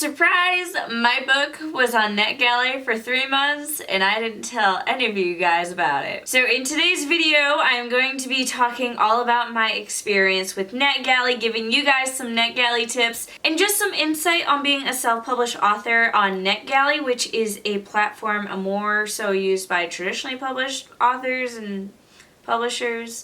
Surprise! My book was on NetGalley for 3 months and I didn't tell any of you guys about it. So in today's video, I'm going to be talking all about my experience with NetGalley, giving you guys some NetGalley tips and just some insight on being a self-published author on NetGalley, which is a platform more so used by traditionally published authors and publishers.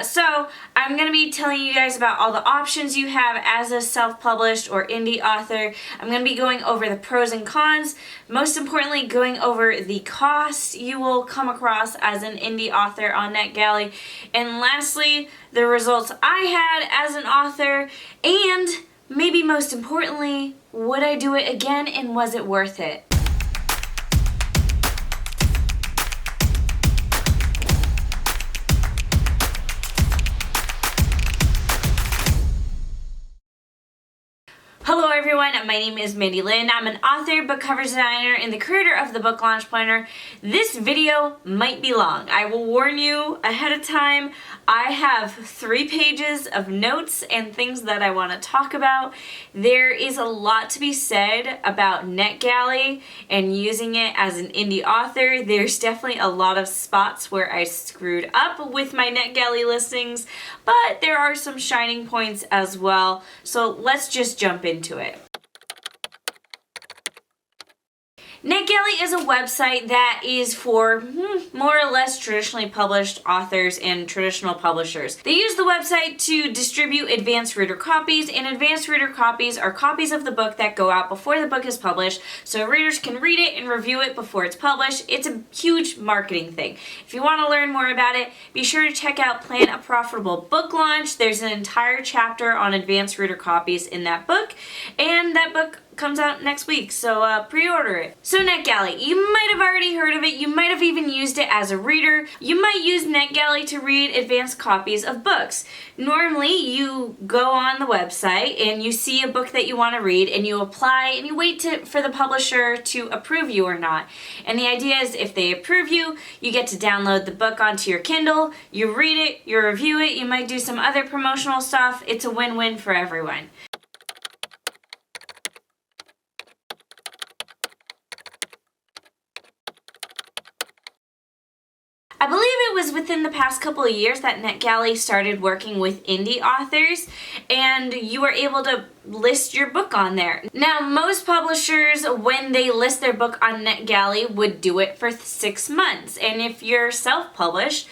So I'm going to be telling you guys about all the options you have as a self-published or indie author. I'm going to be going over the pros and cons, most importantly going over the cost you will come across as an indie author on NetGalley, and lastly the results I had as an author, and maybe most importantly, would I do it again and was it worth it? Hello everyone, my name is Mandi Lynn. I'm an author, book cover designer, and the creator of the Book Launch Planner. This video might be long. I will warn you ahead of time. I have 3 pages of notes and things that I want to talk about. There is a lot to be said about NetGalley and using it as an indie author. There's definitely a lot of spots where I screwed up with my NetGalley listings, but there are some shining points as well. So let's just jump into it. NetGalley is a website that is for more or less traditionally published authors and traditional publishers. They use the website to distribute advanced reader copies, and advanced reader copies are copies of the book that go out before the book is published, so readers can read it and review it before it's published. It's a huge marketing thing. If you want to learn more about it, be sure to check out Plan a Profitable Book Launch. There's an entire chapter on advanced reader copies in that book, and that book comes out next week, so pre-order it. So NetGalley, you might have already heard of it, you might have even used it as a reader. You might use NetGalley to read advanced copies of books. Normally you go on the website and you see a book that you want to read and you apply and you wait for the publisher to approve you or not. And the idea is if they approve you, you get to download the book onto your Kindle, you read it, you review it, you might do some other promotional stuff. It's a win-win for everyone. I believe it was within the past couple of years that NetGalley started working with indie authors and you were able to list your book on there. Now, most publishers, when they list their book on NetGalley, would do it for 6 months. And if you're self-published,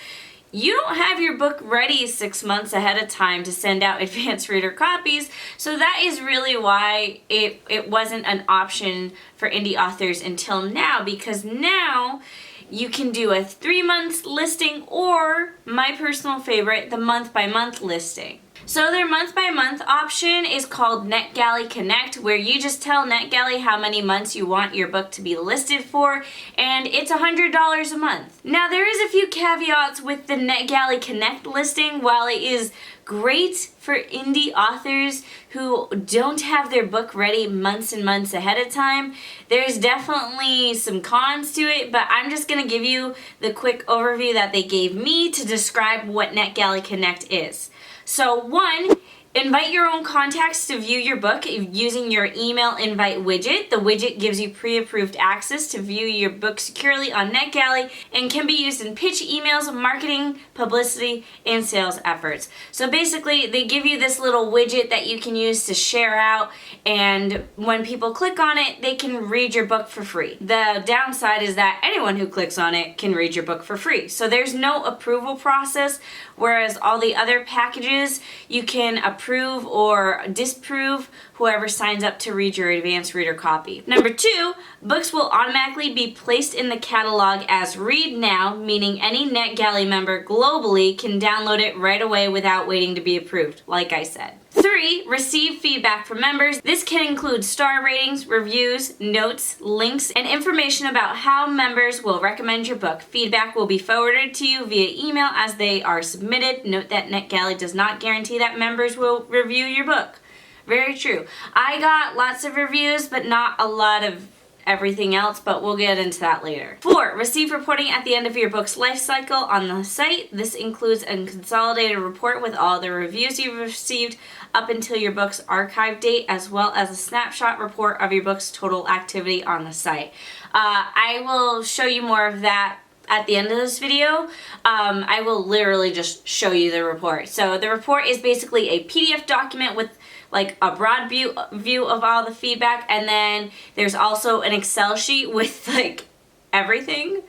you don't have your book ready 6 months ahead of time to send out advanced reader copies, so that is really why it wasn't an option for indie authors until now, because now you can do a 3 months listing or, my personal favorite, the month-by-month listing. So their month-by-month option is called NetGalley Connect, where you just tell NetGalley how many months you want your book to be listed for, and it's $100 a month. Now there is a few caveats with the NetGalley Connect listing. While it is great for indie authors who don't have their book ready months and months ahead of time, there's definitely some cons to it, but I'm just going to give you the quick overview that they gave me to describe what NetGalley Connect is. So 1, invite your own contacts to view your book using your email invite widget. The widget gives you pre-approved access to view your book securely on NetGalley and can be used in pitch emails, marketing, publicity, and sales efforts. So basically, they give you this little widget that you can use to share out, and when people click on it, they can read your book for free. The downside is that anyone who clicks on it can read your book for free. So there's no approval process, whereas all the other packages, you can approve or disapprove whoever signs up to read your advanced reader copy. Number 2, books will automatically be placed in the catalog as read now, meaning any NetGalley member globally can download it right away without waiting to be approved, like I said. 3, receive feedback from members. This can include star ratings, reviews, notes, links, and information about how members will recommend your book. Feedback will be forwarded to you via email as they are submitted. Note that NetGalley does not guarantee that members will review your book. Very true. I got lots of reviews, but not a lot of everything else, but we'll get into that later. 4. Receive reporting at the end of your book's life cycle on the site. This includes a consolidated report with all the reviews you've received up until your book's archive date, as well as a snapshot report of your book's total activity on the site. I will show you more of that at the end of this video. I will literally just show you the report. So the report is basically a PDF document with like a broad view of all the feedback, and then there's also an Excel sheet with like everything,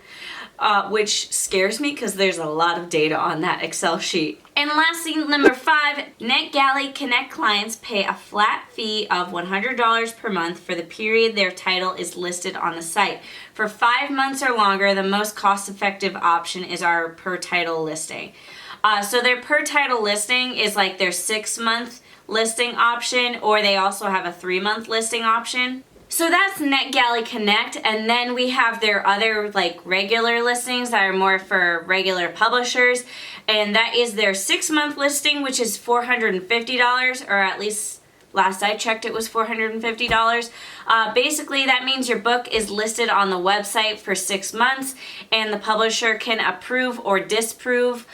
which scares me because there's a lot of data on that Excel sheet. And lastly, number 5, NetGalley Connect clients pay a flat fee of $100 per month for the period their title is listed on the site. For 5 months or longer, the most cost-effective option is our per title listing. So their per title listing is like their 6-month listing option, or they also have a 3-month listing option. So that's NetGalley Connect, and then we have their other like regular listings that are more for regular publishers, and that is their 6-month listing, which is $450, or at least last I checked it was $450. Basically that means your book is listed on the website for 6 months, and the publisher can approve or disapprove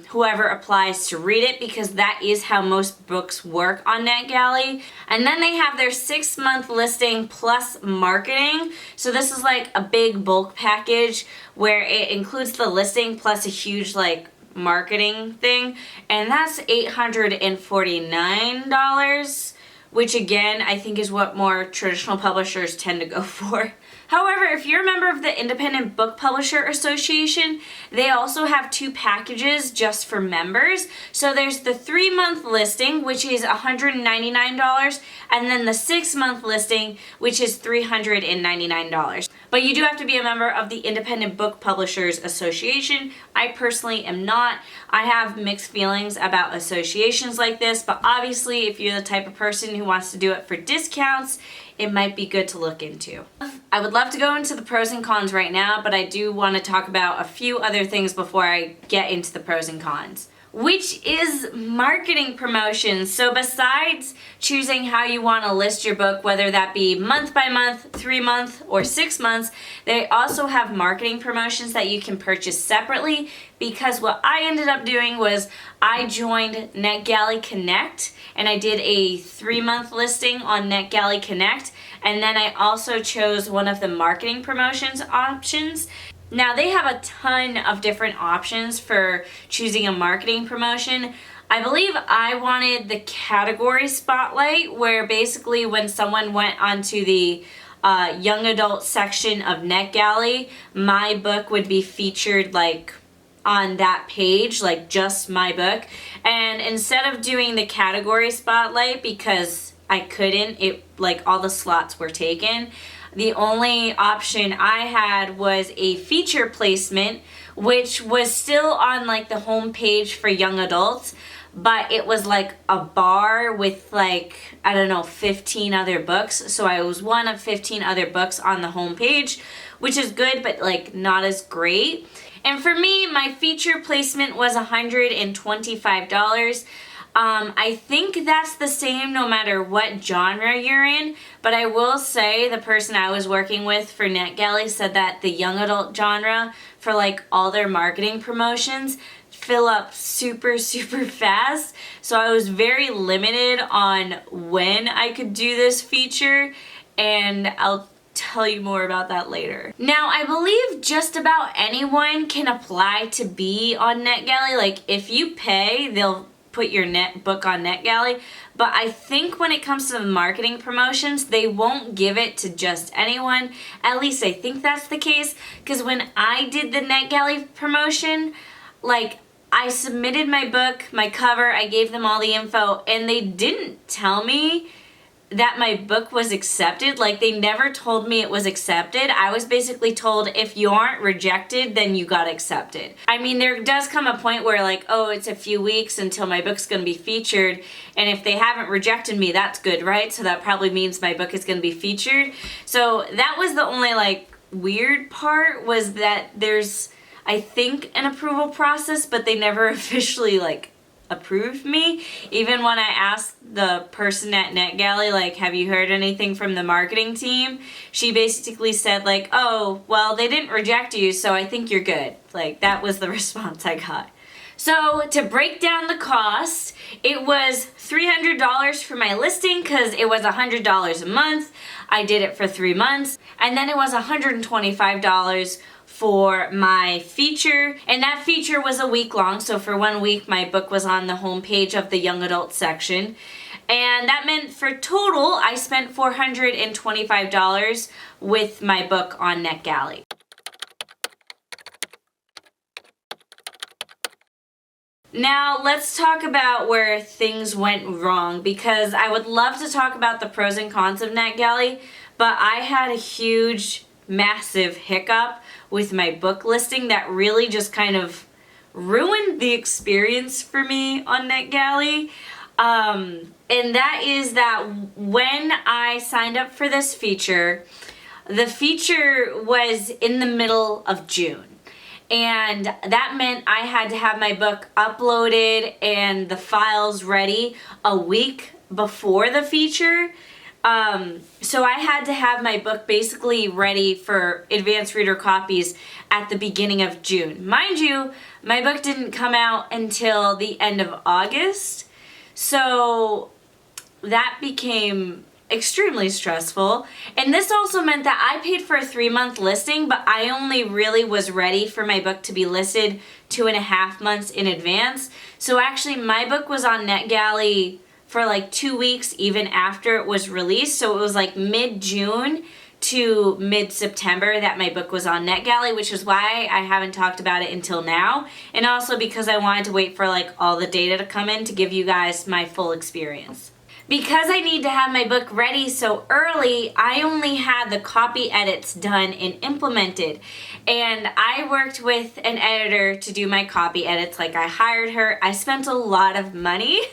whoever applies to read it, because that is how most books work on NetGalley. And then they have their 6-month listing plus marketing. So this is like a big bulk package where it includes the listing plus a huge like marketing thing, and that's $849, which again I think is what more traditional publishers tend to go for. However, if you're a member of the Independent Book Publisher Association, they also have 2 packages just for members. So there's the 3-month listing, which is $199, and then the 6-month listing, which is $399. But you do have to be a member of the Independent Book Publishers Association. I personally am not. I have mixed feelings about associations like this, but obviously if you're the type of person who wants to do it for discounts, it might be good to look into. I would love to go into the pros and cons right now, but I do want to talk about a few other things before I get into the pros and cons, which is marketing promotions. So besides choosing how you want to list your book, whether that be month by month, 3 month, or 6 months, they also have marketing promotions that you can purchase separately, because what I ended up doing was I joined NetGalley Connect, and I did a 3-month listing on NetGalley Connect, and then I also chose one of the marketing promotions options. Now they have a ton of different options for choosing a marketing promotion. I believe I wanted the category spotlight, where basically when someone went onto the young adult section of NetGalley, my book would be featured like on that page, like just my book. And instead of doing the category spotlight, because I couldn't, it like all the slots were taken, the only option I had was a feature placement, which was still on like the home page for young adults, but it was like a bar with like, I don't know, 15 other books. So I was one of 15 other books on the home page, which is good, but like not as great. And for me, my feature placement was $125. I think that's the same no matter what genre you're in, but I will say the person I was working with for NetGalley said that the young adult genre, for like all their marketing promotions, fill up super fast. So I was very limited on when I could do this feature, and I'll tell you more about that later. Now, I believe just about anyone can apply to be on NetGalley. Like if you pay, they'll put your book on NetGalley, but I think when it comes to the marketing promotions, they won't give it to just anyone. At least I think that's the case, because when I did the NetGalley promotion, like I submitted my book, my cover, I gave them all the info, and they didn't tell me that my book was accepted. Like they never told me it was accepted. I was basically told if you aren't rejected, then you got accepted. I mean, there does come a point where like, oh, it's a few weeks until my book's gonna be featured, and if they haven't rejected me, that's good, right? So that probably means my book is gonna be featured. So that was the only like weird part, was that there's, I think, an approval process, but they never officially like approved me. Even when I asked the person at NetGalley, like, have you heard anything from the marketing team? She basically said, like, oh, well, they didn't reject you, so I think you're good. Like, that was the response I got. So to break down the cost, it was $300 for my listing because it was $100 a month. I did it for 3 months. And then it was $125 for my feature. And that feature was a week long. So for 1 week, my book was on the homepage of the young adult section. And that meant for total, I spent $425 with my book on NetGalley. Now, let's talk about where things went wrong, because I would love to talk about the pros and cons of NetGalley, but I had a huge, massive hiccup with my book listing that really just kind of ruined the experience for me on NetGalley. And that is that when I signed up for this feature, the feature was in the middle of June. And that meant I had to have my book uploaded and the files ready a week before the feature. So I had to have my book basically ready for advanced reader copies at the beginning of June. Mind you, my book didn't come out until the end of August. So that became extremely stressful. And this also meant that I paid for a 3-month listing, but I only really was ready for my book to be listed 2.5 months in advance. So actually my book was on NetGalley for like 2 weeks even after it was released. So it was like mid-June to mid-September that my book was on NetGalley, which is why I haven't talked about it until now. And also because I wanted to wait for like all the data to come in to give you guys my full experience. Because I need to have my book ready so early, I only had the copy edits done and implemented. And I worked with an editor to do my copy edits. Like, I hired her. I spent a lot of money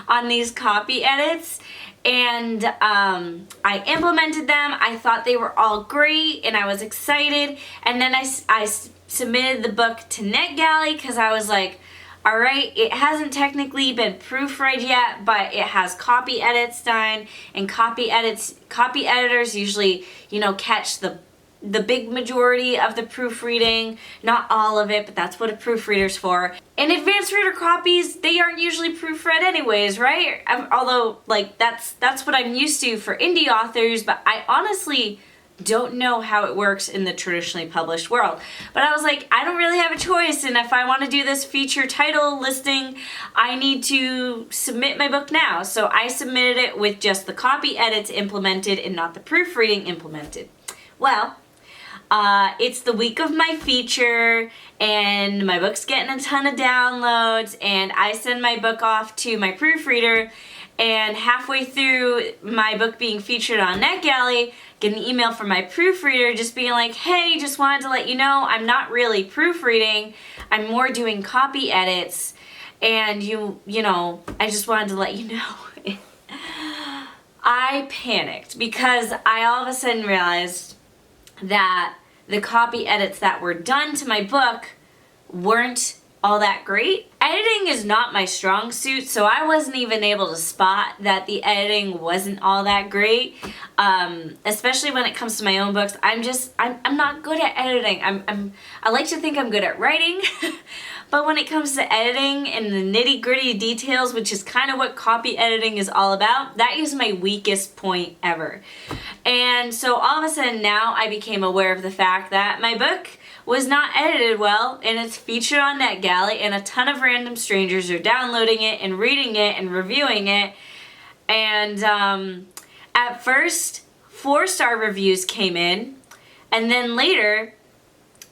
on these copy edits. And I implemented them. I thought they were all great and I was excited. And then I submitted the book to NetGalley because I was like, all right, it hasn't technically been proofread yet, but it has copy edits done, and copy editors usually, catch the big majority of the proofreading, not all of it, but that's what a proofreader's for. And advanced reader copies, they aren't usually proofread anyways, right? Although, like, that's what I'm used to for indie authors, but I honestly don't know how it works in the traditionally published world. But I was like, I don't really have a choice, and if I want to do this feature title listing, I need to submit my book now. So I submitted it with just the copy edits implemented and not the proofreading implemented. Well, it's the week of my feature, and my book's getting a ton of downloads, and I send my book off to my proofreader, and halfway through my book being featured on NetGalley, get an email from my proofreader just being like, hey, just wanted to let you know I'm not really proofreading, I'm more doing copy edits, and I just wanted to let you know. I panicked because I all of a sudden realized that the copy edits that were done to my book weren't all that great. Editing is not my strong suit, so I wasn't even able to spot that the editing wasn't all that great. Especially when it comes to my own books, I'm not good at editing. I like to think I'm good at writing, but when it comes to editing and the nitty-gritty details, which is kind of what copy editing is all about, that is my weakest point ever. And so all of a sudden now I became aware of the fact that my book was not edited well, and it's featured on NetGalley, and a ton of random strangers are downloading it and reading it and reviewing it. And at first, 4-star reviews came in, and then later,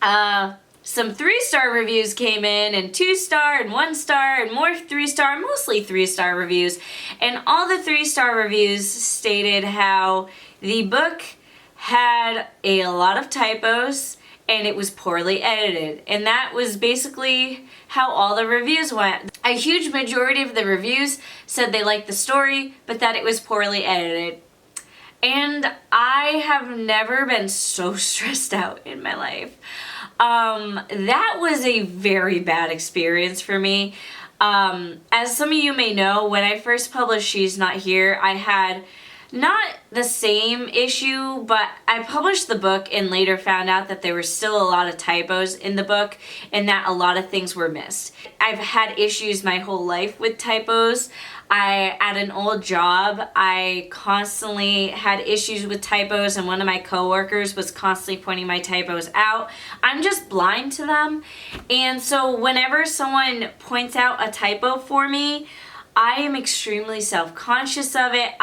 some 3-star reviews came in, and 2-star and 1-star and more 3-star, mostly 3-star reviews. And all the 3-star reviews stated how the book had a lot of typos, and it was poorly edited. And that was basically how all the reviews went. A huge majority of the reviews said they liked the story, but that it was poorly edited. And I have never been so stressed out in my life. That was a very bad experience for me. As some of you may know, when I first published She's Not Here, I had not the same issue, but I published the book and later found out that there were still a lot of typos in the book and that a lot of things were missed. I've had issues my whole life with typos. At an old job, I constantly had issues with typos, and one of my coworkers was constantly pointing my typos out. I'm just blind to them, and so whenever someone points out a typo for me, I am extremely self-conscious of it.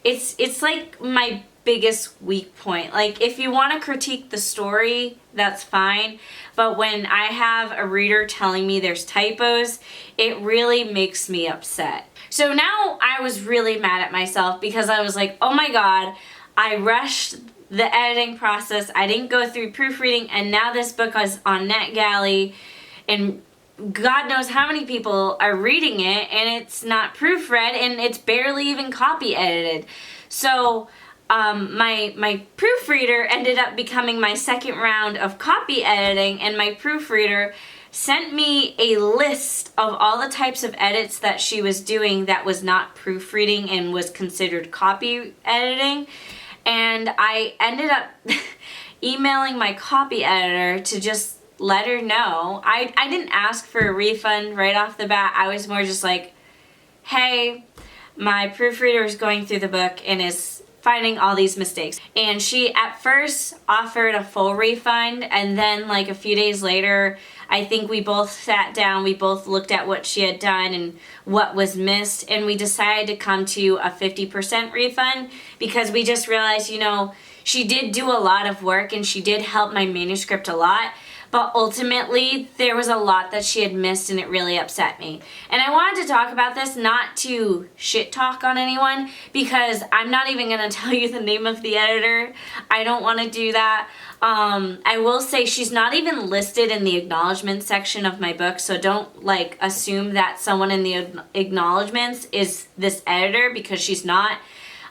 It's like my biggest weak point. Like, if you want to critique the story, that's fine. But when I have a reader telling me there's typos, it really makes me upset. So now I was really mad at myself because I was like, oh my God, I rushed the editing process. I didn't go through proofreading, and now this book is on NetGalley, and God knows how many people are reading it, and it's not proofread, and it's barely even copy edited. So my proofreader ended up becoming my second round of copy editing, and my proofreader sent me a list of all the types of edits that she was doing that was not proofreading and was considered copy editing. And I ended up emailing my copy editor to just let her know. I didn't ask for a refund right off the bat. I was more just like, hey, my proofreader is going through the book and is finding all these mistakes. And she at first offered a full refund, and then like a few days later, I think we both sat down, we both looked at what she had done and what was missed, and we decided to come to a 50% refund because we just realized, she did do a lot of work and she did help my manuscript a lot. But ultimately, there was a lot that she had missed, and it really upset me. And I wanted to talk about this, not to shit talk on anyone, because I'm not even going to tell you the name of the editor. I don't want to do that. I will say she's not even listed in the acknowledgement section of my book, so don't assume that someone in the acknowledgements is this editor, because she's not.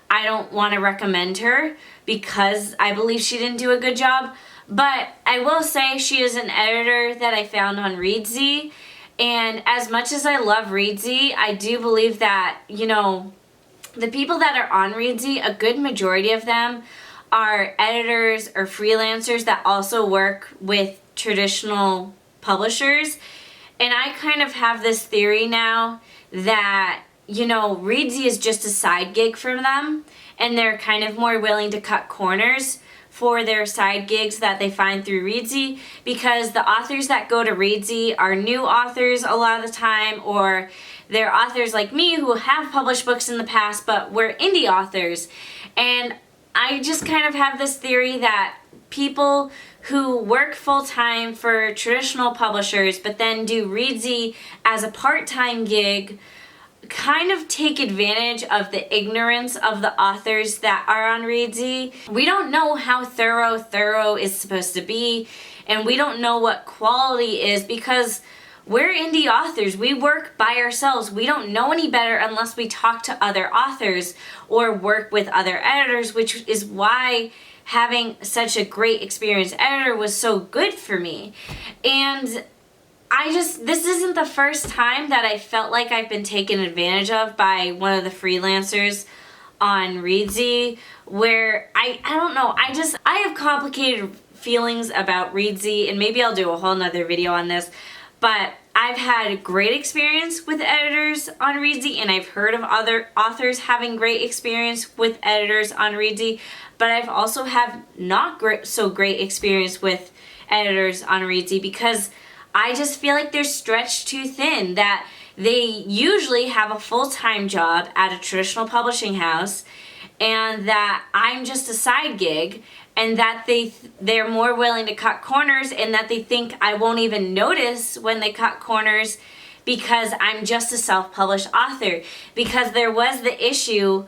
I don't want to recommend her because I believe she didn't do a good job. But I will say she is an editor that I found on Readsy, and as much as I love Readsy, I do believe that, the people that are on Readsy, a good majority of them are editors or freelancers that also work with traditional publishers. And I kind of have this theory now that, Readsy is just a side gig for them, and they're kind of more willing to cut corners for their side gigs that they find through Readsy, because the authors that go to Readsy are new authors a lot of the time, or they're authors like me who have published books in the past, but we're indie authors. And I just kind of have this theory that people who work full-time for traditional publishers but then do Readsy as a part-time gig kind of take advantage of the ignorance of the authors that are on Readsy. We don't know how thorough is supposed to be, and we don't know what quality is because we're indie authors. We work by ourselves. We don't know any better unless we talk to other authors or work with other editors, which is why having such a great experienced editor was so good for me. And this isn't the first time that I felt like I've been taken advantage of by one of the freelancers on Readsy, where I don't know, I have complicated feelings about Readsy, and maybe I'll do a whole nother video on this, but I've had a great experience with editors on Readsy, and I've heard of other authors having great experience with editors on Readsy, but I've also have not so great experience with editors on Readsy because I just feel like they're stretched too thin, that they usually have a full-time job at a traditional publishing house, and that I'm just a side gig, and that they're more willing to cut corners, and that they think I won't even notice when they cut corners because I'm just a self-published author. Because there was the issue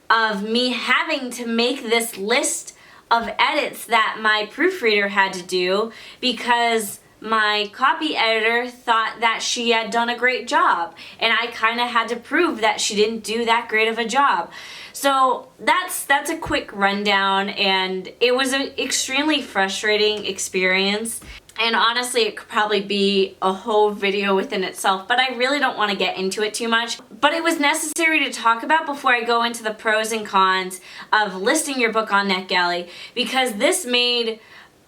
of me having to make this list of edits that my proofreader had to do because my copy editor thought that she had done a great job, and I kind of had to prove that she didn't do that great of a job. So that's a quick rundown, and it was an extremely frustrating experience. And honestly, it could probably be a whole video within itself, but I really don't want to get into it too much. But it was necessary to talk about before I go into the pros and cons of listing your book on NetGalley, because this made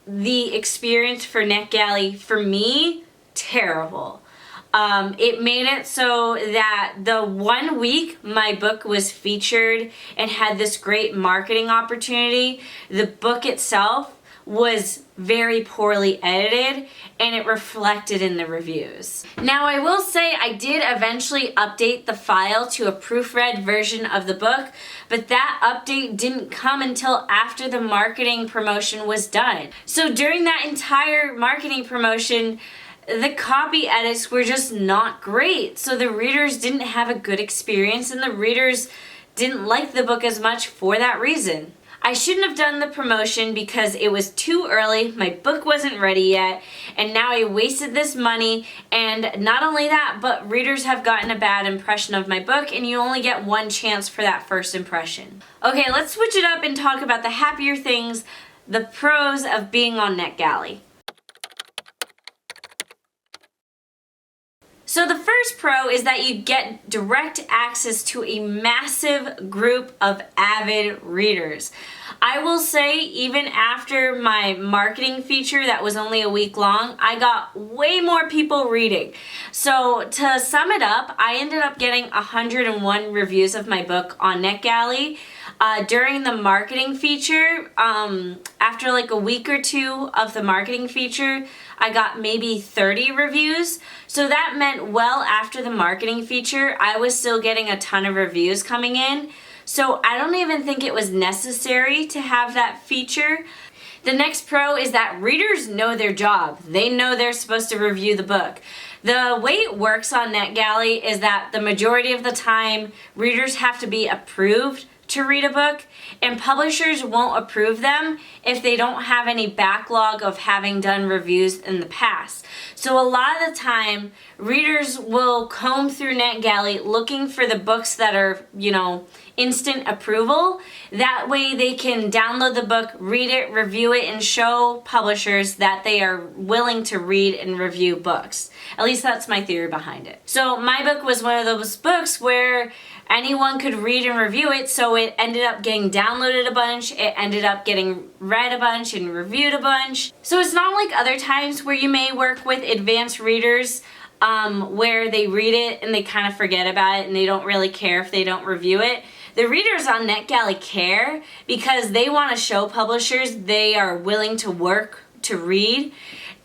the experience for NetGalley, for me, terrible. It made it so that the 1 week my book was featured and had this great marketing opportunity, the book itself was very poorly edited and it reflected in the reviews. Now I will say I did eventually update the file to a proofread version of the book, but that update didn't come until after the marketing promotion was done. So during that entire marketing promotion, the copy edits were just not great. So the readers didn't have a good experience and the readers didn't like the book as much for that reason. I shouldn't have done the promotion because it was too early, my book wasn't ready yet, and now I wasted this money, and not only that, but readers have gotten a bad impression of my book, and you only get one chance for that first impression. Okay, let's switch it up and talk about the happier things, the pros of being on NetGalley. So the first pro is that you get direct access to a massive group of avid readers. I will say, even after my marketing feature that was only a week long, I got way more people reading. So to sum it up, I ended up getting 101 reviews of my book on NetGalley. During the marketing feature, after like a week or two of the marketing feature, I got maybe 30 reviews. So that meant well after the marketing feature, I was still getting a ton of reviews coming in. So I don't even think it was necessary to have that feature. The next pro is that readers know their job. They know they're supposed to review the book. The way it works on NetGalley is that the majority of the time, readers have to be approved to read a book, and publishers won't approve them if they don't have any backlog of having done reviews in the past. So a lot of the time, readers will comb through NetGalley looking for the books that are, instant approval. That way they can download the book, read it, review it, and show publishers that they are willing to read and review books. At least that's my theory behind it. So my book was one of those books where anyone could read and review it, so it ended up getting downloaded a bunch, it ended up getting read a bunch and reviewed a bunch. So it's not like other times where you may work with advanced readers where they read it and they kind of forget about it and they don't really care if they don't review it. The readers on NetGalley care because they want to show publishers they are willing to work to read.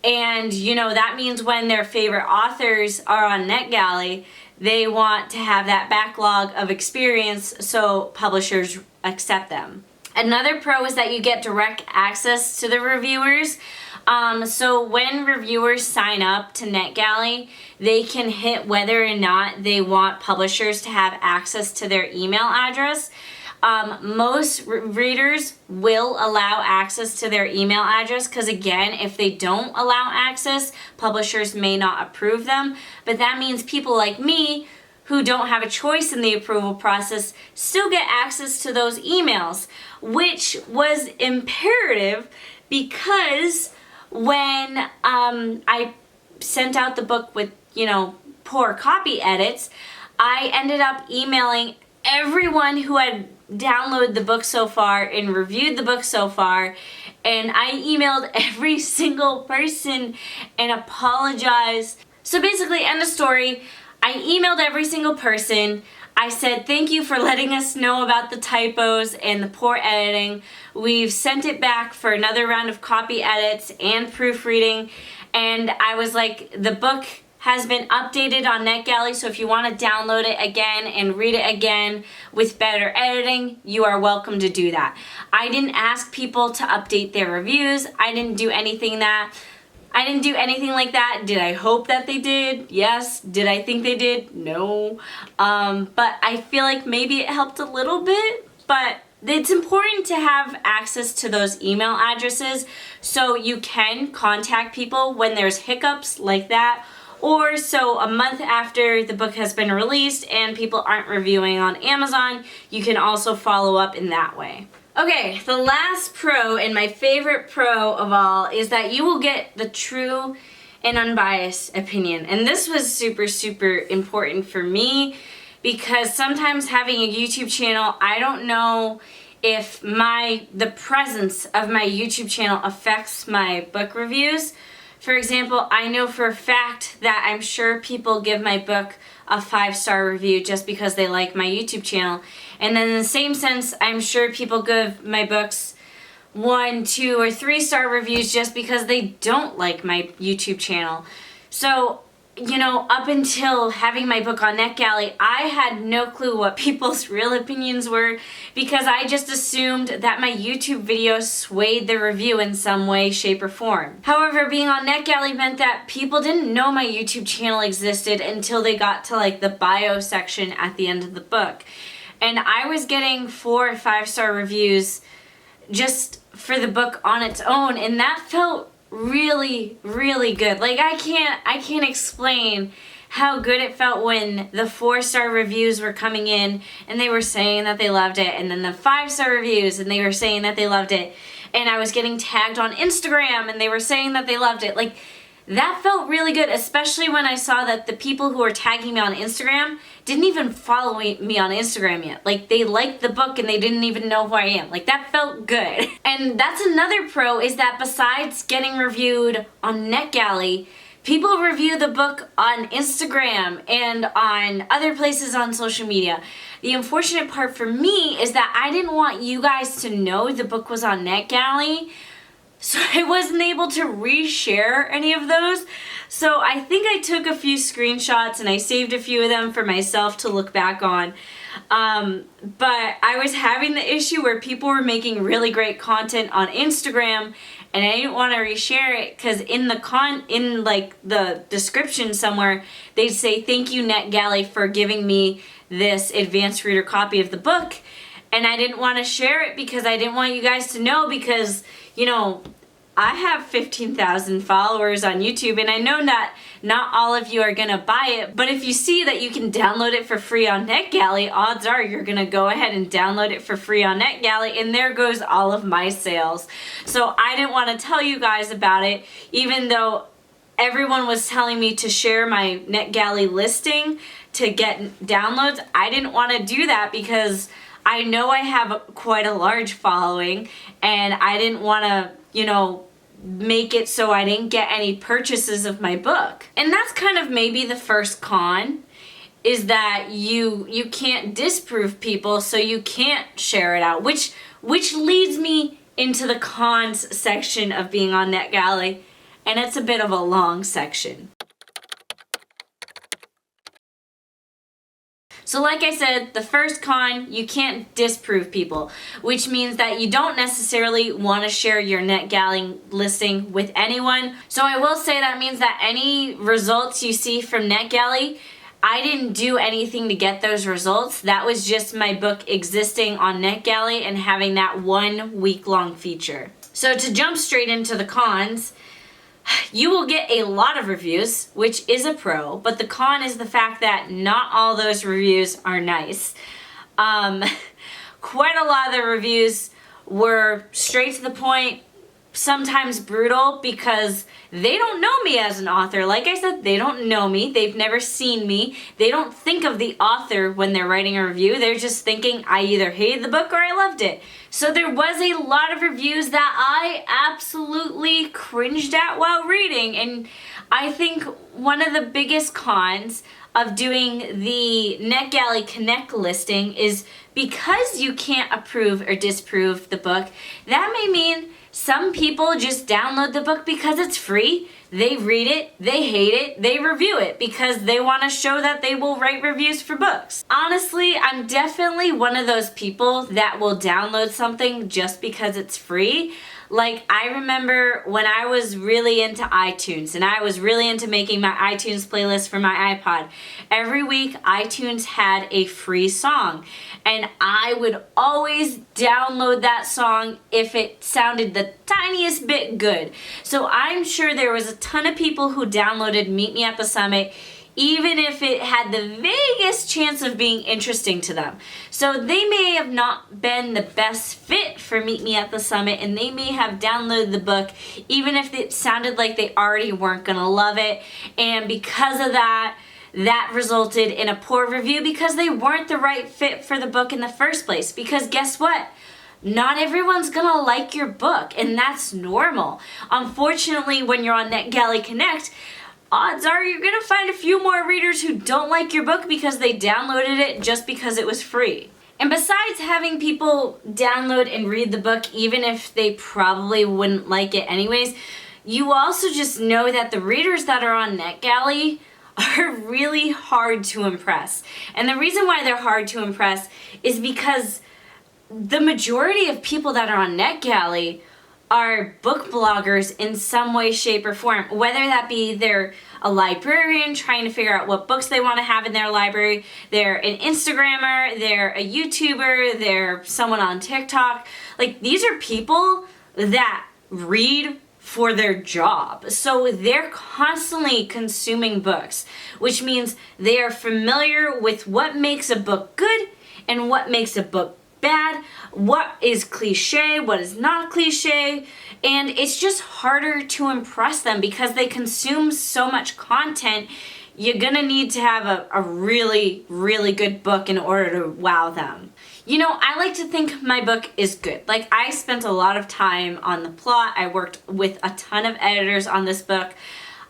And that means when their favorite authors are on NetGalley, they want to have that backlog of experience so publishers accept them. Another pro is that you get direct access to the reviewers. So when reviewers sign up to NetGalley, they can hit whether or not they want publishers to have access to their email address. Most readers will allow access to their email address because, again, if they don't allow access, publishers may not approve them. But that means people like me who don't have a choice in the approval process still get access to those emails, which was imperative because when I sent out the book with, poor copy edits, I ended up emailing everyone who had downloaded the book so far and reviewed the book so far, and I emailed every single person and apologized. So basically, end of story, I emailed every single person. I said, thank you for letting us know about the typos and the poor editing. We've sent it back for another round of copy edits and proofreading. And I was like, the book has been updated on NetGalley, so if you want to download it again and read it again with better editing, you are welcome to do that. I didn't ask people to update their reviews. I didn't do anything like that. Did I hope that they did? Yes. Did I think they did? No. But I feel like maybe it helped a little bit, but it's important to have access to those email addresses so you can contact people when there's hiccups like that, or so a month after the book has been released and people aren't reviewing on Amazon, you can also follow up in that way. Okay, the last pro and my favorite pro of all is that you will get the true and unbiased opinion. And this was super, super important for me because sometimes having a YouTube channel, I don't know if the presence of my YouTube channel affects my book reviews. For example, I know for a fact that I'm sure people give my book a 5-star review just because they like my YouTube channel. And then in the same sense, I'm sure people give my books 1, 2, or 3-star reviews just because they don't like my YouTube channel. So, you know, up until having my book on NetGalley, I had no clue what people's real opinions were because I just assumed that my YouTube videos swayed the review in some way, shape, or form. However, being on NetGalley meant that people didn't know my YouTube channel existed until they got to like the bio section at the end of the book. And I was getting 4 or 5-star reviews just for the book on its own, and that felt really, really good. Like I can't explain how good it felt when the 4-star reviews were coming in and they were saying that they loved it, and then the 5-star reviews and they were saying that they loved it, and I was getting tagged on Instagram and they were saying that they loved it. Like that felt really good, especially when I saw that the people who were tagging me on Instagram didn't even follow me on Instagram yet. Like they liked the book and they didn't even know who I am. Like that felt good. And that's another pro, is that besides getting reviewed on NetGalley, people review the book on Instagram and on other places on social media. The unfortunate part for me is that I didn't want you guys to know the book was on NetGalley, so I wasn't able to reshare any of those. So I think I took a few screenshots and I saved a few of them for myself to look back on. But I was having the issue where people were making really great content on Instagram and I didn't want to reshare it because in the description somewhere they'd say, "Thank you NetGalley for giving me this advanced reader copy of the book." And I didn't want to share it because I didn't want you guys to know, because, you know, I have 15,000 followers on YouTube and I know that not all of you are going to buy it, but if you see that you can download it for free on NetGalley, odds are you're going to go ahead and download it for free on NetGalley, and there goes all of my sales. So I didn't want to tell you guys about it, even though everyone was telling me to share my NetGalley listing to get downloads. I didn't want to do that because I know I have quite a large following and I didn't want to, you know, make it so I didn't get any purchases of my book. And that's kind of maybe the first con, is that you can't disprove people, so you can't share it out, which leads me into the cons section of being on NetGalley, and it's a bit of a long section. So like I said, the first con, you can't disprove people, which means that you don't necessarily want to share your NetGalley listing with anyone. So I will say that means that any results you see from NetGalley, I didn't do anything to get those results. That was just my book existing on NetGalley and having that 1 week-long feature. So to jump straight into the cons, you will get a lot of reviews, which is a pro, but the con is the fact that not all those reviews are nice. Quite a lot of the reviews were straight to the point, sometimes brutal, because they don't know me as an author. Like I said, they don't know me. They've never seen me. They don't think of the author when they're writing a review. They're just thinking, I either hated the book or I loved it. So there was a lot of reviews that I absolutely cringed at while reading. And I think one of the biggest cons of doing the NetGalley Connect listing is because you can't approve or disprove the book, that may mean some people just download the book because it's free. They read it, they hate it, they review it because they want to show that they will write reviews for books. Honestly, I'm definitely one of those people that will download something just because it's free. Like, I remember when I was really into iTunes and I was really into making my iTunes playlist for my iPod. Every week, iTunes had a free song. And and I would always download that song if it sounded the tiniest bit good. So I'm sure there was a ton of people who downloaded Meet Me at the Summit even if it had the vaguest chance of being interesting to them. So they may have not been the best fit for Meet Me at the Summit, and they may have downloaded the book even if it sounded like they already weren't gonna love it, and because of that resulted in a poor review because they weren't the right fit for the book in the first place. Because guess what? Not everyone's gonna like your book, and that's normal. Unfortunately, when you're on NetGalley Connect, odds are you're gonna find a few more readers who don't like your book because they downloaded it just because it was free. And besides having people download and read the book even if they probably wouldn't like it anyways, you also just know that the readers that are on NetGalley are really hard to impress. And the reason why they're hard to impress is because the majority of people that are on NetGalley are book bloggers in some way, shape, or form. Whether that be they're a librarian trying to figure out what books they want to have in their library, they're an Instagrammer, they're a YouTuber, they're someone on TikTok. Like, these are people that read for their job. So they're constantly consuming books, which means they are familiar with what makes a book good and what makes a book bad, what is cliche, what is not cliche, and it's just harder to impress them because they consume so much content. You're gonna need to have a really, really good book in order to wow them. You know, I like to think my book is good. Like, I spent a lot of time on the plot. I worked with a ton of editors on this book,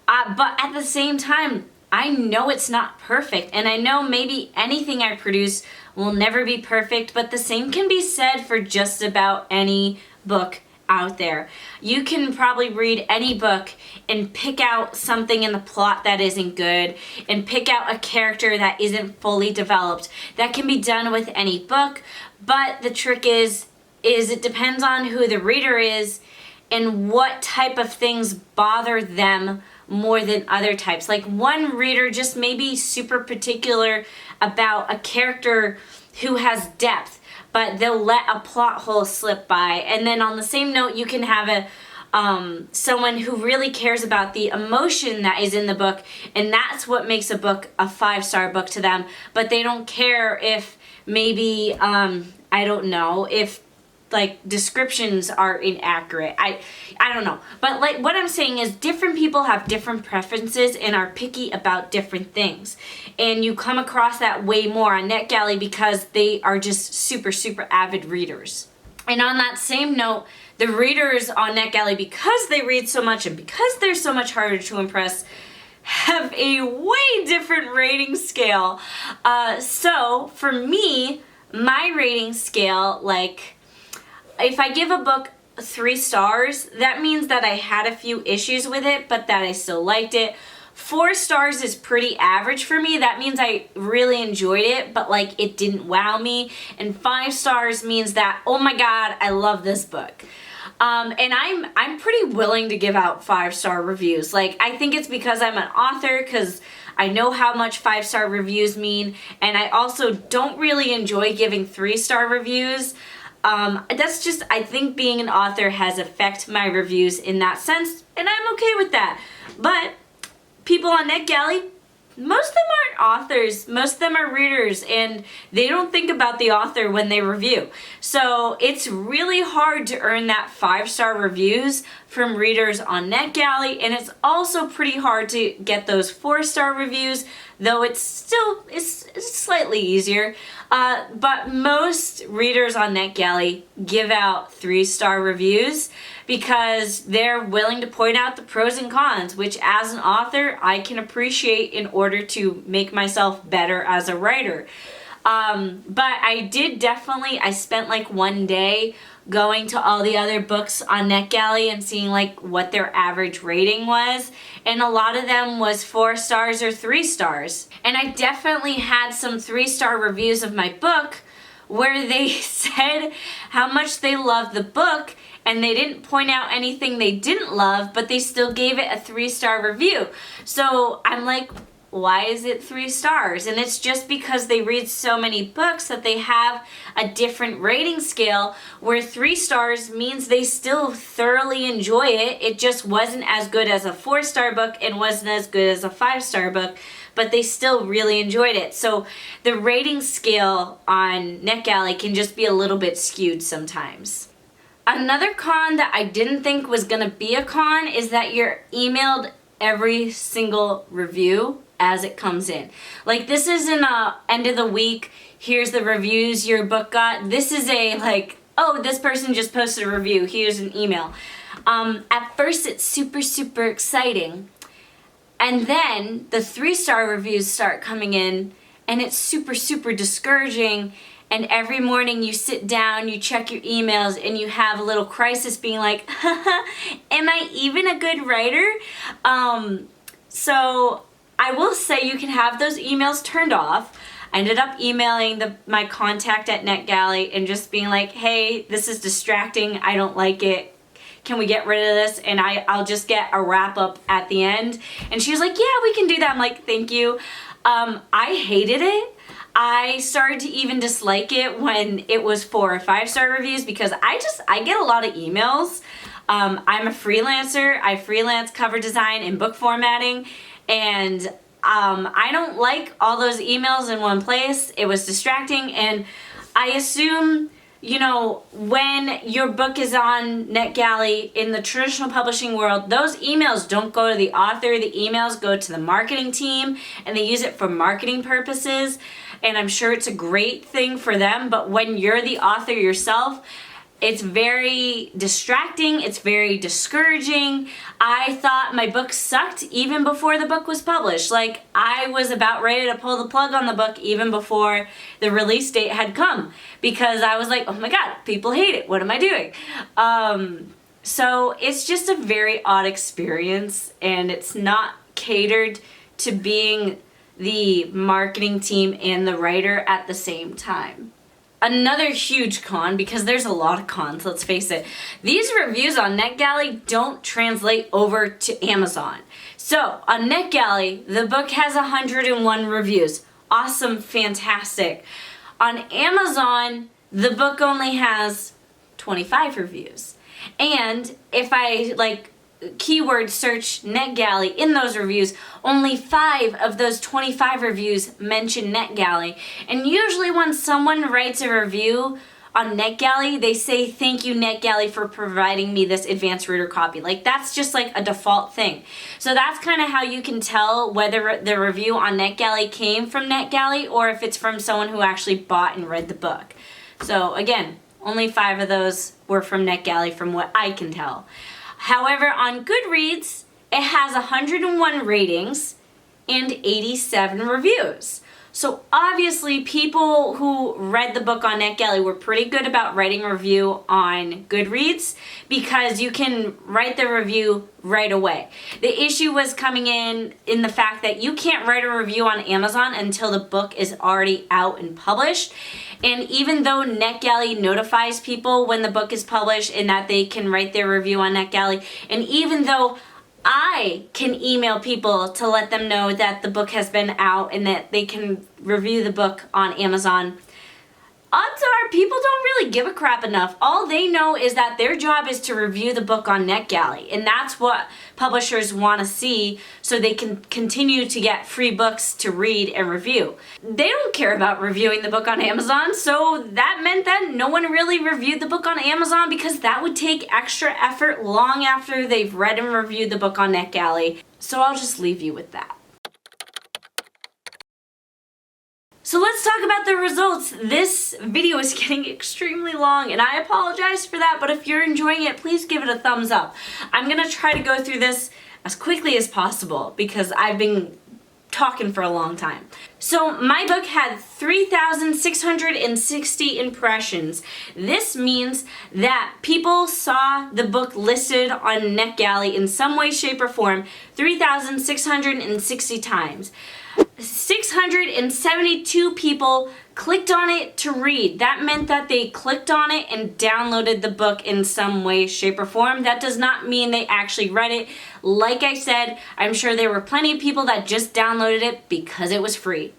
but at the same time, I know it's not perfect, and I know maybe anything I produce will never be perfect, but the same can be said for just about any book out there. You can probably read any book and pick out something in the plot that isn't good, and pick out a character that isn't fully developed. That can be done with any book, but the trick is it depends on who the reader is and what type of things bother them more than other types. Like, one reader just may be super particular about a character who has depth, but they'll let a plot hole slip by. And then on the same note, you can have someone who really cares about the emotion that is in the book, and that's what makes a book a 5-star book to them, but they don't care if maybe, I don't know, if like descriptions are inaccurate. I don't know. But like, what I'm saying is different people have different preferences and are picky about different things. And you come across that way more on NetGalley because they are just super, super avid readers. And on that same note, the readers on NetGalley, because they read so much and because they're so much harder to impress, have a way different rating scale. So for me, my rating scale, like, if I give a book 3 stars, that means that I had a few issues with it, but that I still liked it. 4 stars is pretty average for me. That means I really enjoyed it, but like, it didn't wow me. And 5 stars means that, oh my God, I love this book. And I'm pretty willing to give out 5-star reviews. Like, I think it's because I'm an author, because I know how much 5-star reviews mean, and I also don't really enjoy giving 3-star reviews. That's just, I think being an author has affected my reviews in that sense, and I'm okay with that. But people on NetGalley, most of them aren't authors, most of them are readers, and they don't think about the author when they review. So it's really hard to earn that 5-star reviews from readers on NetGalley, and it's also pretty hard to get those 4-star reviews, though it's slightly easier. But most readers on NetGalley give out 3-star reviews because they're willing to point out the pros and cons, which as an author, I can appreciate in order to make myself better as a writer. But I spent like one day going to all the other books on NetGalley and seeing like what their average rating was, and a lot of them was 4 stars or 3 stars. And I definitely had some 3-star reviews of my book where they said how much they loved the book, and they didn't point out anything they didn't love, but they still gave it a 3-star review. So I'm like, why is it 3 stars? And it's just because they read so many books that they have a different rating scale, where 3 stars means they still thoroughly enjoy it. It just wasn't as good as a 4-star book and wasn't as good as a 5-star book, but they still really enjoyed it. So the rating scale on NetGalley can just be a little bit skewed sometimes. Another con that I didn't think was gonna be a con is that you're emailed every single review as it comes in. Like, this isn't a end of the week, here's the reviews your book got. This is a like, oh, this person just posted a review, here's an email. At first it's super exciting, and then the 3-star reviews start coming in and it's super discouraging, and every morning you sit down, you check your emails, and you have a little crisis being like, am I even a good writer? So I will say you can have those emails turned off. I ended up emailing my contact at NetGalley and just being like, hey, this is distracting, I don't like it. Can we get rid of this? And I'll just get a wrap up at the end. And she was like, yeah, we can do that. I'm like, thank you. I hated it. I started to even dislike it when it was 4 or 5-star reviews, because I get a lot of emails. I'm a freelancer. I freelance cover design and book formatting, and I don't like all those emails in one place. It was distracting, and I assume, you know, when your book is on NetGalley in the traditional publishing world, those emails don't go to the author. The emails go to the marketing team, and they use it for marketing purposes, and I'm sure it's a great thing for them. But when you're the author yourself, it's very distracting, it's very discouraging. I thought my book sucked even before the book was published. Like, I was about ready to pull the plug on the book even before the release date had come, because I was like, oh my god, people hate it, what am I doing? So it's just a very odd experience, and it's not catered to being the marketing team and the writer at the same time. Another huge con, because there's a lot of cons, let's face it, these reviews on NetGalley don't translate over to Amazon. So on NetGalley, the book has 101 reviews. Awesome, fantastic. On Amazon, the book only has 25 reviews. And if I keyword search NetGalley in those reviews, only 5 of those 25 reviews mention NetGalley. And usually when someone writes a review on NetGalley, they say, thank you NetGalley for providing me this advanced reader copy. Like, that's just like a default thing. So that's kind of how you can tell whether the review on NetGalley came from NetGalley or if it's from someone who actually bought and read the book. So again, only 5 of those were from NetGalley from what I can tell. However, on Goodreads, it has 101 ratings and 87 reviews. So obviously people who read the book on NetGalley were pretty good about writing a review on Goodreads, because you can write the review right away. The issue was coming in the fact that you can't write a review on Amazon until the book is already out and published. And even though NetGalley notifies people when the book is published and that they can write their review on NetGalley, and even though I can email people to let them know that the book has been out and that they can review the book on Amazon, odds are people don't really give a crap enough. All they know is that their job is to review the book on NetGalley, and that's what publishers want to see so they can continue to get free books to read and review. They don't care about reviewing the book on Amazon, so that meant that no one really reviewed the book on Amazon, because that would take extra effort long after they've read and reviewed the book on NetGalley. So I'll just leave you with that. So let's talk about the results. This video is getting extremely long, and I apologize for that, but if you're enjoying it, please give it a thumbs up. I'm gonna try to go through this as quickly as possible because I've been talking for a long time. So my book had 3,660 impressions. This means that people saw the book listed on NetGalley in some way, shape, or form 3,660 times. 672 people clicked on it to read. That meant that they clicked on it and downloaded the book in some way, shape, or form. That does not mean they actually read it. Like I said, I'm sure there were plenty of people that just downloaded it because it was free.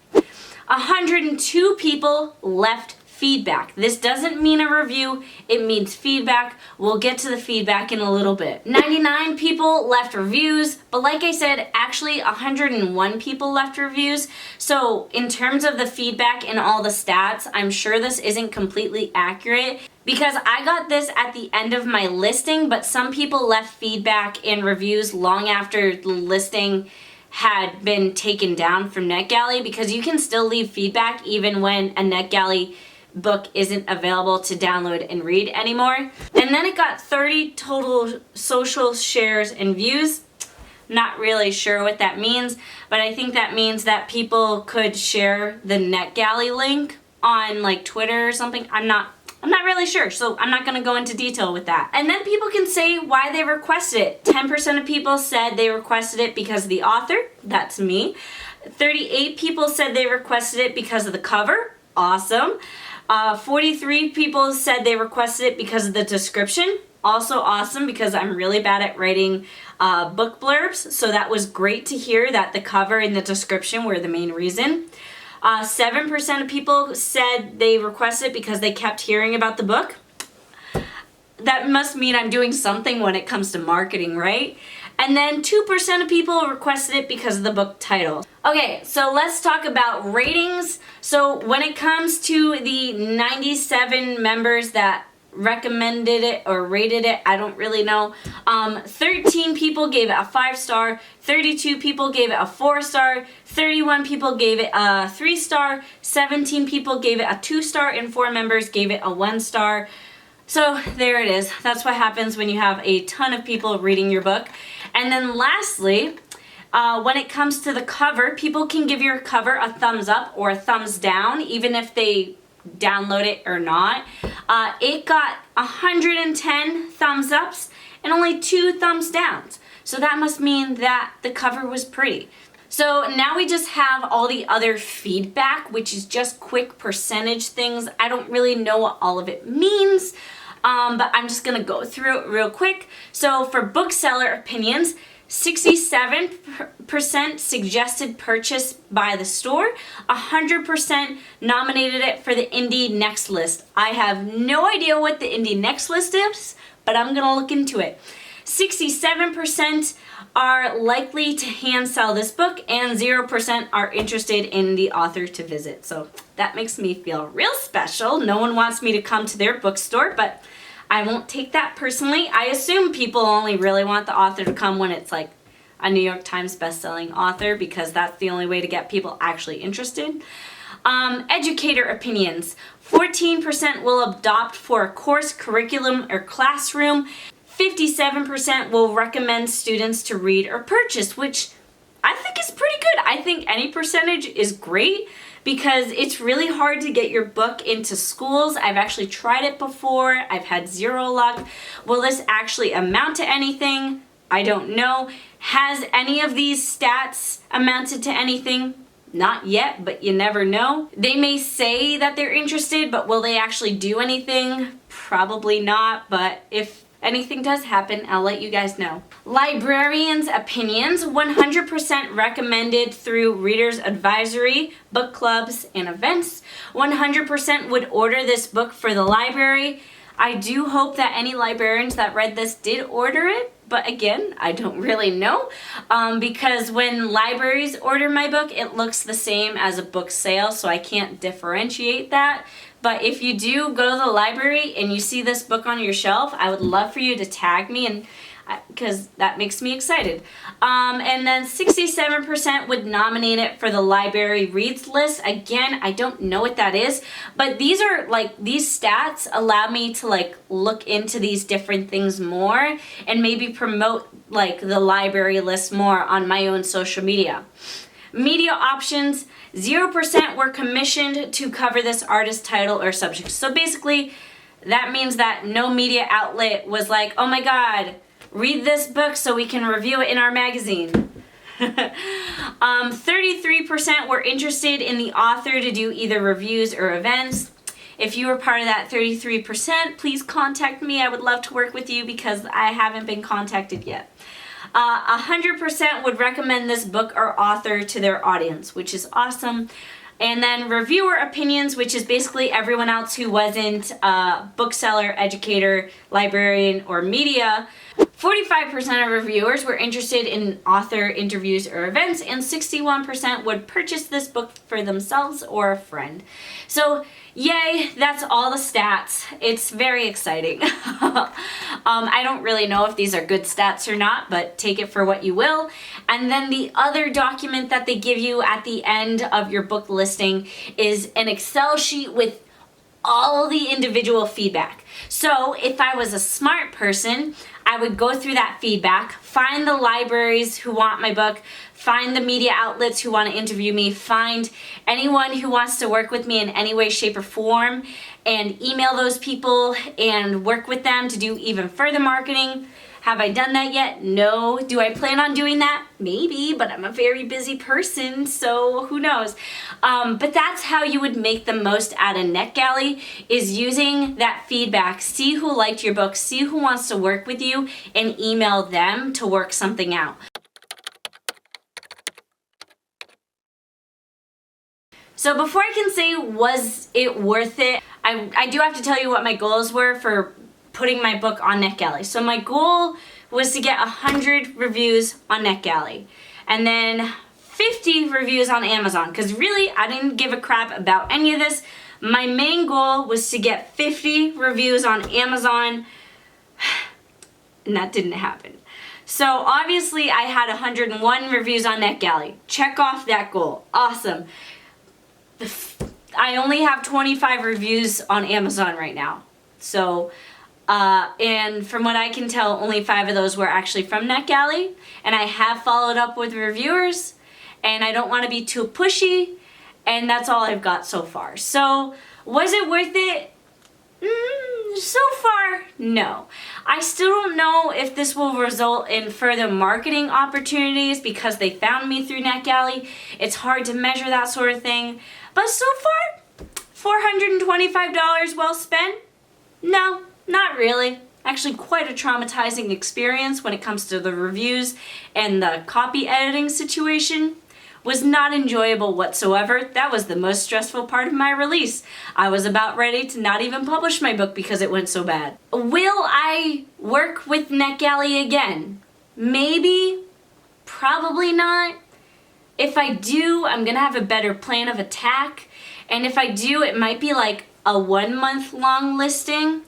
102 people left feedback. This doesn't mean a review, it means feedback. We'll get to the feedback in a little bit. 99 people left reviews, but like I said, actually 101 people left reviews. So in terms of the feedback and all the stats, I'm sure this isn't completely accurate because I got this at the end of my listing, but some people left feedback and reviews long after the listing had been taken down from NetGalley, because you can still leave feedback even when a NetGalley book isn't available to download and read anymore. And then it got 30 total social shares and views. Not really sure what that means, but I think that means that people could share the NetGalley link on like Twitter or something. I'm not really sure, so I'm not gonna go into detail with that. And then people can say why they requested it. 10% of people said they requested it because of the author. That's me. 38 people said they requested it because of the cover. Awesome. 43 people said they requested it because of the description. Also awesome, because I'm really bad at writing book blurbs, so that was great to hear that the cover and the description were the main reason. 7% of people said they requested it because they kept hearing about the book. That must mean I'm doing something when it comes to marketing, right? And then 2% of people requested it because of the book title. Okay, so let's talk about ratings. So when it comes to the 97 members that recommended it or rated it, I don't really know. 13 people gave it a 5-star, 32 people gave it a 4-star, 31 people gave it a 3-star, 17 people gave it a 2-star, and 4 members gave it a 1-star. So there it is. That's what happens when you have a ton of people reading your book. And then lastly, when it comes to the cover, people can give your cover a thumbs up or a thumbs down, even if they download it or not. It got 110 thumbs ups and only 2 thumbs downs. So that must mean that the cover was pretty. So now we just have all the other feedback, which is just quick percentage things. I don't really know what all of it means, but I'm just gonna go through it real quick. So for bookseller opinions, 67% suggested purchase by the store. 100% nominated it for the Indie Next List. I have no idea what the Indie Next List is, but I'm gonna look into it. 67% are likely to hand sell this book, and 0% are interested in the author to visit. So that makes me feel real special. No one wants me to come to their bookstore, but I won't take that personally. I assume people only really want the author to come when it's like a New York Times bestselling author, because that's the only way to get people actually interested. Educator opinions. 14% will adopt for a course, curriculum, or classroom. 57% will recommend students to read or purchase, which I think is pretty good. I think any percentage is great because it's really hard to get your book into schools. I've actually tried it before. I've had 0 luck. Will this actually amount to anything? I don't know. Has any of these stats amounted to anything? Not yet, but you never know. They may say that they're interested, but will they actually do anything? Probably not, but if anything does happen, I'll let you guys know. Librarians' opinions. 100% recommended through Reader's Advisory, book clubs, and events. 100% would order this book for the library. I do hope that any librarians that read this did order it, but again, I don't really know, because when libraries order my book, it looks the same as a book sale, so I can't differentiate that. But if you do go to the library and you see this book on your shelf, I would love for you to tag me, and because that makes me excited. And then 67% would nominate it for the library reads list. Again, I don't know what that is, but these are like, these stats allow me to like look into these different things more and maybe promote like the library list more on my own social media. Media options. 0% were commissioned to cover this artist, title, or subject. So basically, that means that no media outlet was like, oh my god, read this book so we can review it in our magazine. 33% were interested in the author to do either reviews or events. If you were part of that 33%, please contact me. I would love to work with you because I haven't been contacted yet. 100% would recommend this book or author to their audience, which is awesome. And then reviewer opinions, which is basically everyone else who wasn't a bookseller, educator, librarian, or media. 45% of reviewers were interested in author interviews or events, and 61% would purchase this book for themselves or a friend. So, yay, that's all the stats. It's very exciting. I don't really know if these are good stats or not, but take it for what you will. And then the other document that they give you at the end of your book listing is an Excel sheet with all the individual feedback. So if I was a smart person, I would go through that feedback, find the libraries who want my book, find the media outlets who want to interview me, find anyone who wants to work with me in any way, shape, or form, and email those people and work with them to do even further marketing. Have I done that yet? No. Do I plan on doing that? Maybe, but I'm a very busy person, so who knows. But that's how you would make the most out of NetGalley, is using that feedback. See who liked your book, see who wants to work with you, and email them to work something out. So before I can say, was it worth it, I do have to tell you what my goals were for putting my book on NetGalley. So my goal was to get 100 reviews on NetGalley and then 50 reviews on Amazon, because really I didn't give a crap about any of this. My main goal was to get 50 reviews on Amazon, and that didn't happen. So obviously I had 101 reviews on NetGalley. Check off that goal. Awesome. I only have 25 reviews on Amazon right now. So and from what I can tell, only 5 of those were actually from NetGalley, and I have followed up with reviewers, and I don't want to be too pushy, and that's all I've got so far. So, was it worth it? So far, no. I still don't know if this will result in further marketing opportunities because they found me through NetGalley. It's hard to measure that sort of thing, but so far, $425 well spent? No. Not really. Actually, quite a traumatizing experience when it comes to the reviews, and the copy editing situation was not enjoyable whatsoever. That was the most stressful part of my release. I was about ready to not even publish my book because it went so bad. Will I work with NetGalley again? Maybe. Probably not. If I do, I'm gonna have a better plan of attack, and if I do, it might be like a 1-month long listing.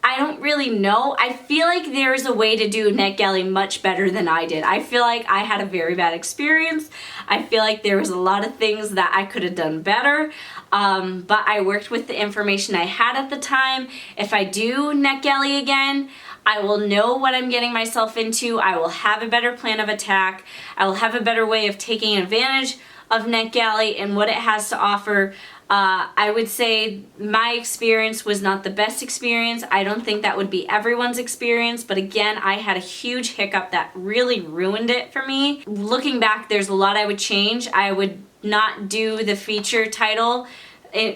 I don't really know. I feel like there's a way to do NetGalley much better than I did. I feel like I had a very bad experience. I feel like there was a lot of things that I could have done better, but I worked with the information I had at the time. If I do NetGalley again, I will know what I'm getting myself into. I will have a better plan of attack. I will have a better way of taking advantage of NetGalley and what it has to offer. I would say my experience was not the best experience. I don't think that would be everyone's experience, but again, I had a huge hiccup that really ruined it for me. Looking back, there's a lot I would change. I would not do the feature title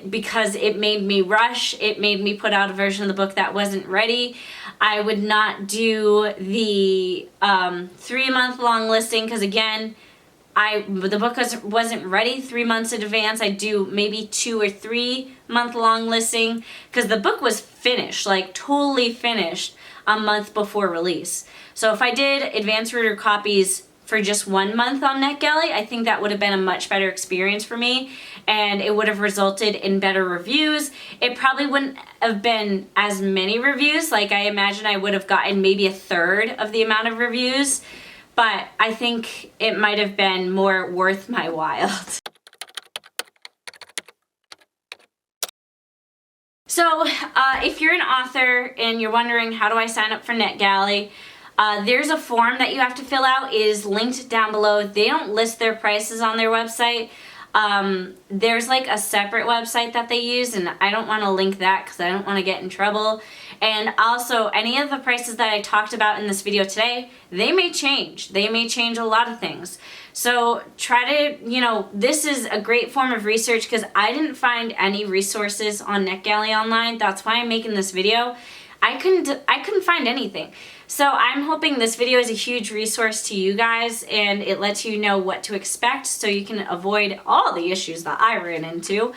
because it made me rush. It made me put out a version of the book that wasn't ready. I would not do the 3-month long listing because again, the book wasn't ready 3 months in advance. I do maybe 2 or 3 month long listing because the book was finished, like totally finished a month before release. So if I did advance reader copies for just 1 month on NetGalley, I think that would have been a much better experience for me, and it would have resulted in better reviews. It probably wouldn't have been as many reviews. Like I imagine I would have gotten maybe a third of the amount of reviews, but I think it might have been more worth my while. So if you're an author and you're wondering how do I sign up for NetGalley, there's a form that you have to fill out. It is linked down below. They don't list their prices on their website. There's like a separate website that they use, and I don't want to link that because I don't want to get in trouble. And also, any of the prices that I talked about in this video today, they may change. They may change a lot of things. So try to, this is a great form of research because I didn't find any resources on NetGalley online. That's why I'm making this video. I couldn't find anything. So I'm hoping this video is a huge resource to you guys and it lets you know what to expect so you can avoid all the issues that I ran into.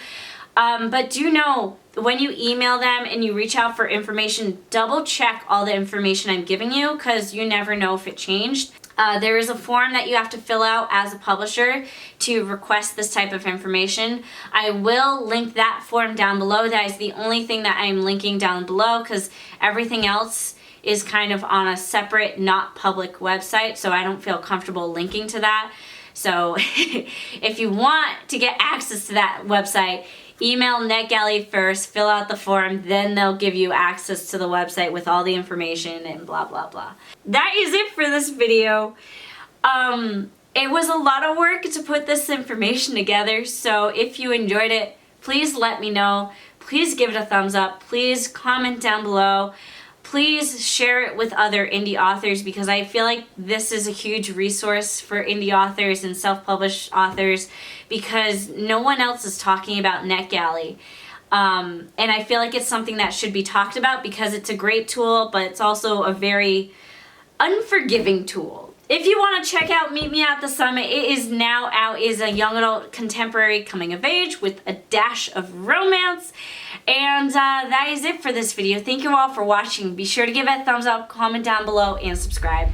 But do know, when you email them and you reach out for information, double check all the information I'm giving you because you never know if it changed. There is a form that you have to fill out as a publisher to request this type of information. I will link that form down below. That is the only thing that I'm linking down below because everything else is kind of on a separate, not public website, so I don't feel comfortable linking to that. So if you want to get access to that website, email NetGalley first, fill out the form, then they'll give you access to the website with all the information and blah, blah, blah. That is it for this video. It was a lot of work to put this information together, so if you enjoyed it, please let me know. Please give it a thumbs up. Please comment down below. Please share it with other indie authors because I feel like this is a huge resource for indie authors and self-published authors because no one else is talking about NetGalley. And I feel like it's something that should be talked about because it's a great tool, but it's also a very unforgiving tool. If you want to check out Meet Me at the Summit, it is now out. It is a young adult contemporary coming of age with a dash of romance. And that is it for this video. Thank you all for watching. Be sure to give it a thumbs up, comment down below, and subscribe.